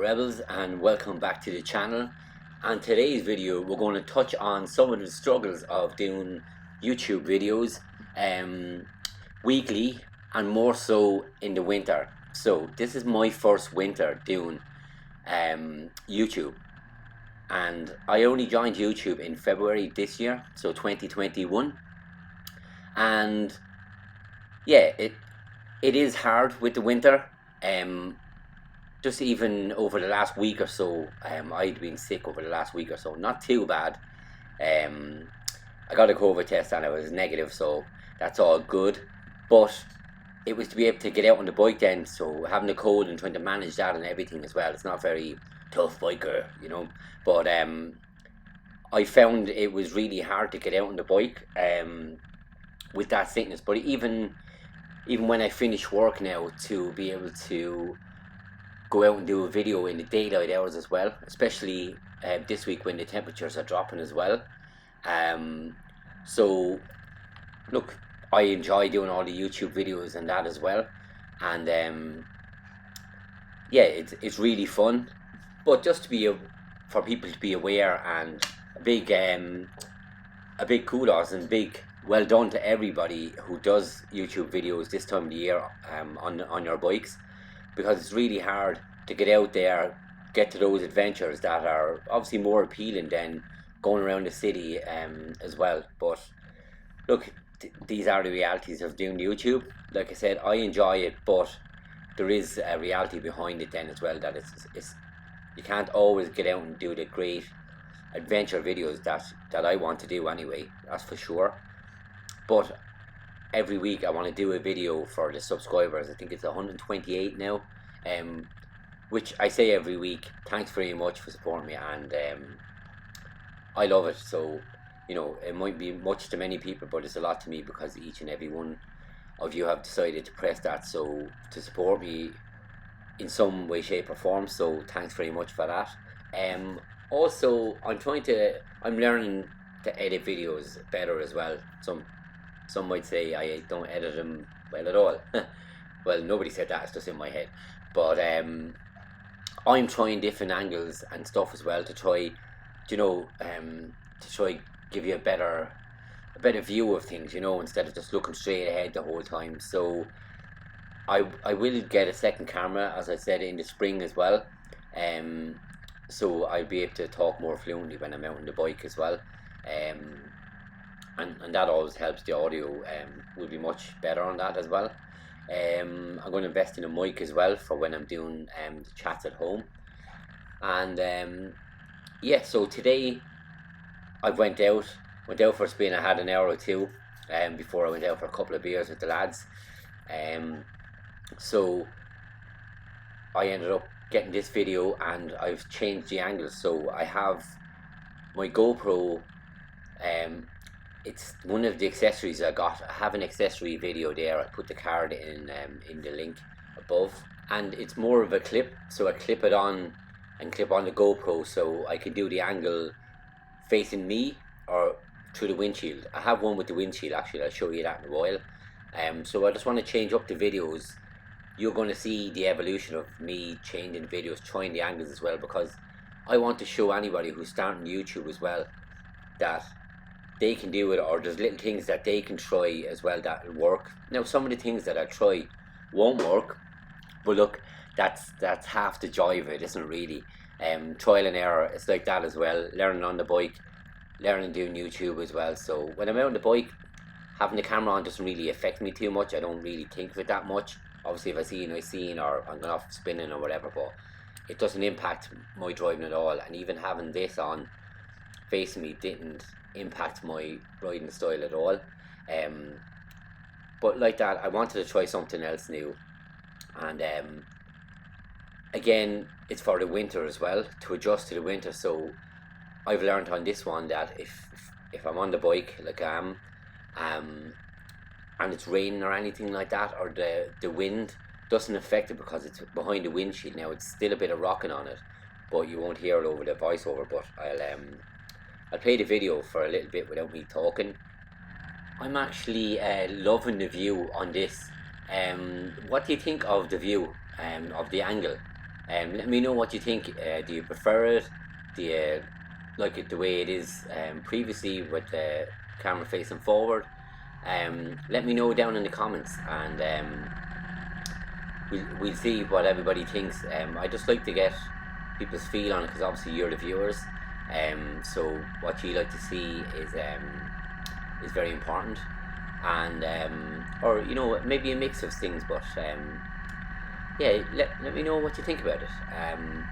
Rebels, and welcome back to the channel. And today's video we're going to touch on some of the struggles of doing YouTube videos weekly, and more so in the winter. So this is my first winter doing YouTube, and I only joined YouTube in February this year, so 2021. And yeah, it is hard with the winter. Just even over the last week or so, I'd been sick over the last week or so. Not too bad. I got a COVID test and it was negative, so that's all good. But it was to be able to get out on the bike then, so having the cold and trying to manage that and everything as well. It's not very tough biker, you know. But I found it was really hard to get out on the bike with that sickness. But even when I finish work now, to be able to go out and do a video in the daylight hours as well, especially this week when the temperatures are dropping as well. So look, I enjoy doing all the YouTube videos and that as well, and yeah, it's really fun. But just to be for people to be aware, and a big kudos and big well done to everybody who does YouTube videos this time of the year on your bikes, because it's really hard to get out there, get to those adventures that are obviously more appealing than going around the city as well. But look, these are the realities of doing YouTube. Like I said, I enjoy it, but there is a reality behind it then as well, that it's you can't always get out and do the great adventure videos that I want to do anyway, that's for sure. But every week I want to do a video for the subscribers. I think it's 128 now, which I say every week. Thanks very much for supporting me, and I love it. So, you know, it might be much to many people, but it's a lot to me, because each and every one of you have decided to press that, so to support me in some way, shape or form. So thanks very much for that. Also, I'm learning to edit videos better as well. Some might say I don't edit them well at all. Well, nobody said that, it's just in my head. But I'm trying different angles and stuff as well to try, you know, to try give you a better view of things, you know, instead of just looking straight ahead the whole time. So I will get a second camera, as I said, in the spring as well. So I'll be able to talk more fluently when I'm out on the bike as well. And that always helps. The audio will be much better on that as well. I'm going to invest in a mic as well for when I'm doing the chats at home. And yeah, so today I went out for a spin. I had an hour or two before I went out for a couple of beers with the lads. So I ended up getting this video, and I've changed the angles. So I have my GoPro, it's one of the accessories I got. I have an accessory video there. I put the card in the link above, and it's more of a clip, so I clip it on and clip on the GoPro, so I can do the angle facing me or through the windshield. I have one with the windshield actually, I'll show you that in a while. So I just want to change up the videos. You're going to see the evolution of me changing videos, trying the angles as well, because I want to show anybody who's starting YouTube as well that they can do it, or there's little things that they can try as well that will work. Now, some of the things that I try won't work, but look, that's half the joy of it, isn't it, really? Trial and error, it's like that as well. Learning on the bike, learning doing YouTube as well. So when I'm out on the bike, having the camera on doesn't really affect me too much. I don't really think of it that much. Obviously, if I see a nice scene or I'm going off spinning or whatever, but it doesn't impact my driving at all. And even having this on facing me didn't impact my riding style at all. But like that, I wanted to try something else new, and again, it's for the winter as well, to adjust to the winter. So I've learned on this one that if I'm on the bike like I am, and it's raining or anything like that, or the wind doesn't affect it because it's behind the windshield. Now, it's still a bit of rocking on it, but you won't hear it over the voiceover. But I'll play the video for a little bit without me talking. I'm actually loving the view on this. What do you think of the view, of the angle? Let me know what you think. Do you prefer it? Do you like it the way it is previously with the camera facing forward? Let me know down in the comments, and we'll see what everybody thinks. I just like to get people's feel on it, because obviously you're the viewers. So what you like to see is very important, and or you know, maybe a mix of things, but yeah, let me know what you think about it.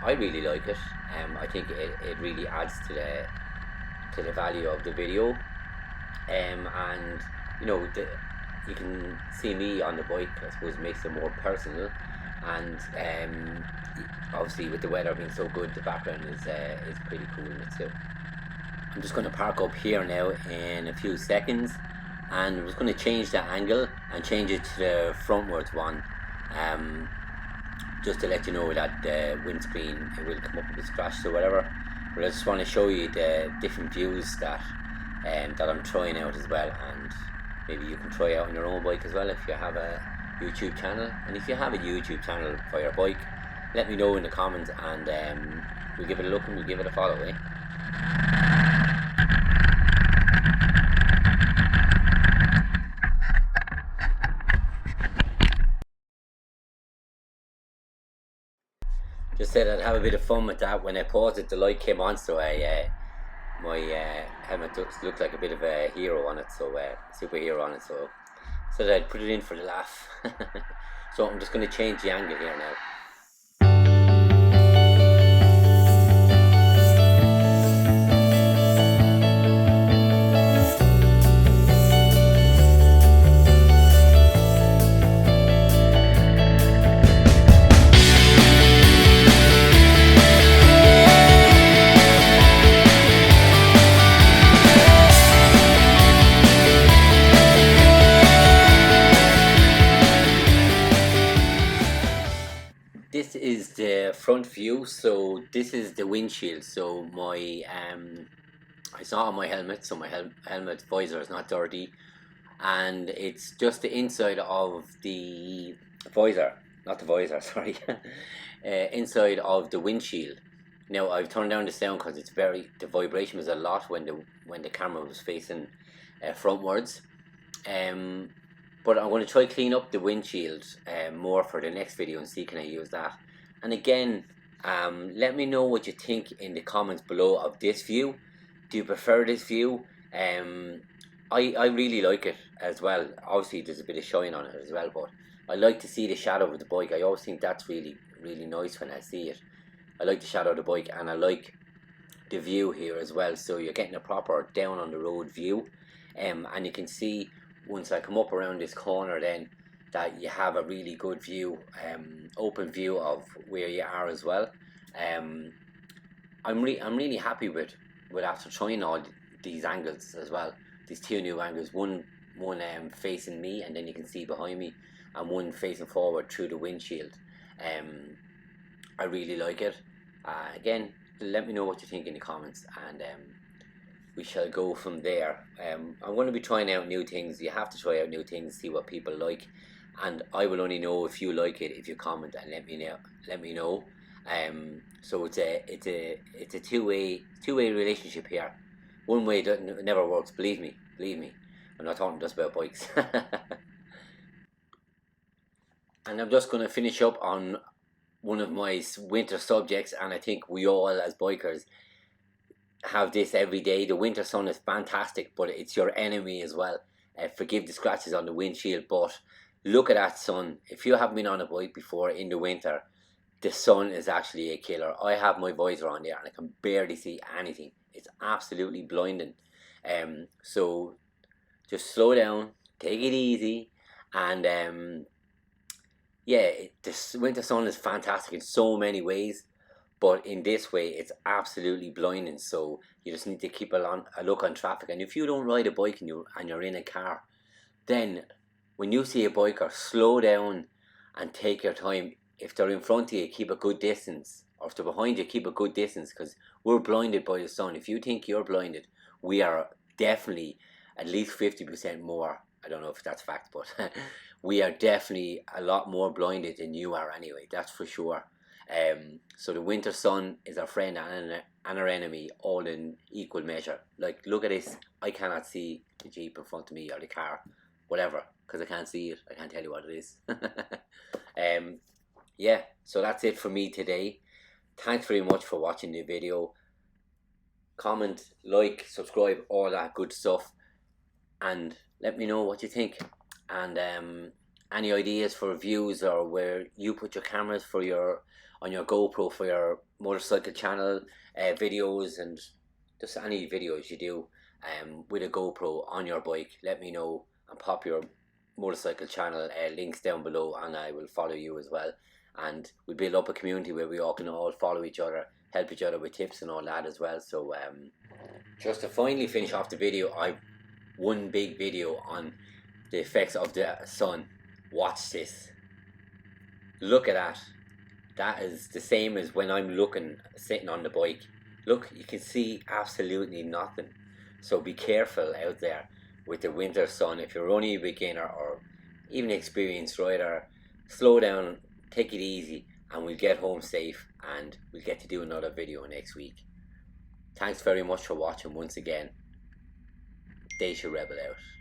I really like it. I think it really adds to the value of the video. And you know, you can see me on the bike. I suppose makes it more personal, and obviously with the weather being so good, the background is pretty cool in it too. I'm just going to park up here now in a few seconds, and I'm just going to change the angle and change it to the frontwards one. Just to let you know that the windscreen, it will come up with a scratch or whatever. But I just want to show you the different views that I'm trying out as well, and maybe you can try out on your own bike as well if you have a YouTube channel. And if you have a YouTube channel for your bike, let me know in the comments, and we'll give it a look and we'll give it a follow, eh? Just said I'd have a bit of fun with that. When I paused it, the light came on, so my helmet looked like a bit of a hero on it, so superhero on it. So said I'd put it in for the laugh. So I'm just going to change the angle here now. This is the front view, so this is the windshield. So my it's not on my helmet, so my helmet visor is not dirty, and it's just the inside of the visor, not the visor, sorry, inside of the windshield. Now I've turned down the sound because the vibration was a lot when the camera was facing frontwards. But I'm going to try clean up the windshield more for the next video and see can I use that. And again, let me know what you think in the comments below of this view. Do you prefer this view? I really like it as well. Obviously there's a bit of shine on it as well, but I like to see the shadow of the bike. I always think that's really nice when I see it. I like the shadow of the bike, and I like the view here as well, so you're getting a proper down on the road view. And you can see once I come up around this corner then that you have a really good view, open view of where you are as well. I'm really happy with after trying all these angles as well, these two new angles, one facing me, and then you can see behind me, and one facing forward through the windshield. I really like it. Again, let me know what you think in the comments, and we shall go from there. I'm going to be trying out new things. You have to try out new things, see what people like, and I will only know if you like it if you comment and let me know. So it's a two-way relationship here. One way never works. Believe me. I'm not talking just about bikes. And I'm just going to finish up on one of my winter subjects, and I think we all as bikers have this every day. The winter sun is fantastic, but it's your enemy as well. Forgive the scratches on the windshield, but look at that sun. If you haven't been on a bike before in the winter, the sun is actually a killer. I have my visor on there and I can barely see anything. It's absolutely blinding. So just slow down, take it easy, and yeah, the winter sun is fantastic in so many ways, but in this way it's absolutely blinding. So you just need to keep a look on traffic, and if you don't ride a bike and you're in a car, then when you see a biker, slow down and take your time. If they're in front of you, keep a good distance, or if they're behind you, keep a good distance, because we're blinded by the sun. If you think you're blinded, we are definitely at least 50% more. I don't know if that's fact, but we are definitely a lot more blinded than you are anyway, that's for sure. So the winter sun is our friend and our enemy, all in equal measure. Like, look at this. I cannot see the Jeep in front of me or the car, whatever, because I can't see it. I can't tell you what it is. Yeah, so that's it for me today. Thanks very much for watching the video. Comment, like, subscribe, all that good stuff, and let me know what you think. And any ideas for reviews, or where you put your cameras for on your GoPro for your motorcycle channel videos, and just any videos you do with a GoPro on your bike, let me know, and pop your motorcycle channel links down below, and I will follow you as well. And we build up a community where we all can all follow each other, help each other with tips and all that as well. So just to finally finish off the video, I've one big video on the effects of the sun. Watch this. Look at that. That is the same as when I'm sitting on the bike. Look, you can see absolutely nothing. So be careful out there with the winter sun. If you're only a beginner or even experienced rider, slow down, take it easy, and we'll get home safe, and we'll get to do another video next week. Thanks very much for watching once again. Deise Rebel out.